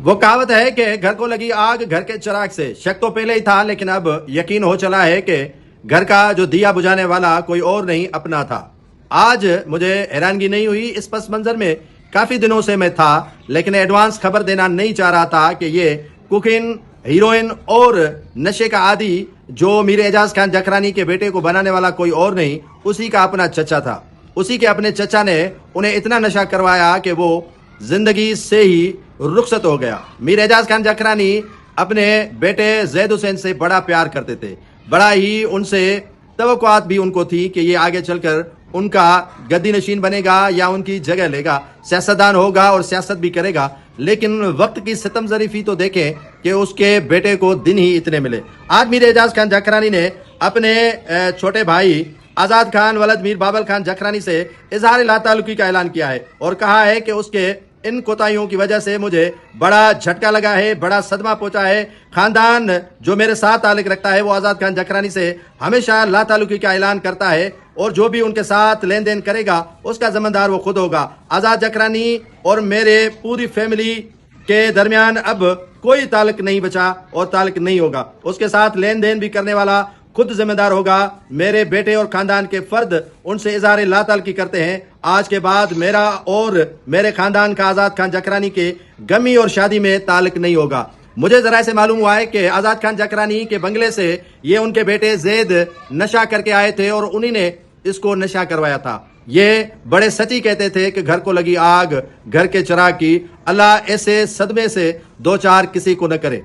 وہ کہاوت ہے کہ گھر کو لگی آگ گھر کے چراغ سے. شک تو پہلے ہی تھا لیکن اب یقین ہو چلا ہے کہ گھر کا جو دیا بجھانے والا کوئی اور نہیں اپنا تھا. آج مجھے حیرانگی نہیں ہوئی. اس پس منظر میں کافی دنوں سے میں تھا لیکن ایڈوانس خبر دینا نہیں چاہ رہا تھا کہ یہ کوکین، ہیروئن اور نشے کا عادی جو میر اعجاز خان جکرانی کے بیٹے کو بنانے والا کوئی اور نہیں، اسی کا اپنا چچا تھا. اسی کے اپنے چچا نے انہیں اتنا نشہ کروایا کہ وہ زندگی سے ہی رخصت ہو گیا. میر اعجاز خان جکرانی اپنے بیٹے زید حسین سے بڑا پیار کرتے تھے. بڑا ہی ان سے توقعات بھی ان کو تھی کہ یہ آگے چل کر ان کا گدی نشین بنے گا یا ان کی جگہ لے گا، سیاستدان ہوگا اور سیاست بھی کرے گا. لیکن وقت کی ستم ظریفی تو دیکھیں کہ اس کے بیٹے کو دن ہی اتنے ملے. آج میر اعجاز خان جکرانی نے اپنے چھوٹے بھائی آزاد خان ولد میر بابل خان جکرانی سے اظہار لا تعلقی کا اعلان کیا ہے اور کہا ہے کہ اس کے ان کوتاہیوں کی وجہ سے مجھے بڑا جھٹکا لگا ہے، بڑا صدمہ پہنچا ہے. خاندان جو میرے ساتھ تعلق رکھتا ہے وہ آزاد خان جکرانی سے ہمیشہ لا تعلقی کا اعلان کرتا ہے اور جو بھی ان کے ساتھ لین دین کرے گا اس کا ذمہ دار وہ خود ہوگا. آزاد جکرانی اور میرے پوری فیملی کے درمیان اب کوئی تعلق نہیں بچا اور تعلق نہیں ہوگا. اس کے ساتھ لین دین بھی کرنے والا خود ذمہ دار ہوگا. میرے بیٹے اور خاندان کے فرد ان سے اظہار لا تعلقی کرتے ہیں. آج کے بعد میرا اور میرے خاندان کا آزاد خان جکرانی کے گمی اور شادی میں تعلق نہیں ہوگا. مجھے ذرائع سے معلوم ہوا ہے کہ آزاد خان جکرانی کے بنگلے سے یہ ان کے بیٹے زید نشہ کر کے آئے تھے اور انہی نے اس کو نشہ کروایا تھا. یہ بڑے سچی کہتے تھے کہ گھر کو لگی آگ گھر کے چراغ کی. اللہ ایسے صدمے سے دو چار کسی کو نہ کرے.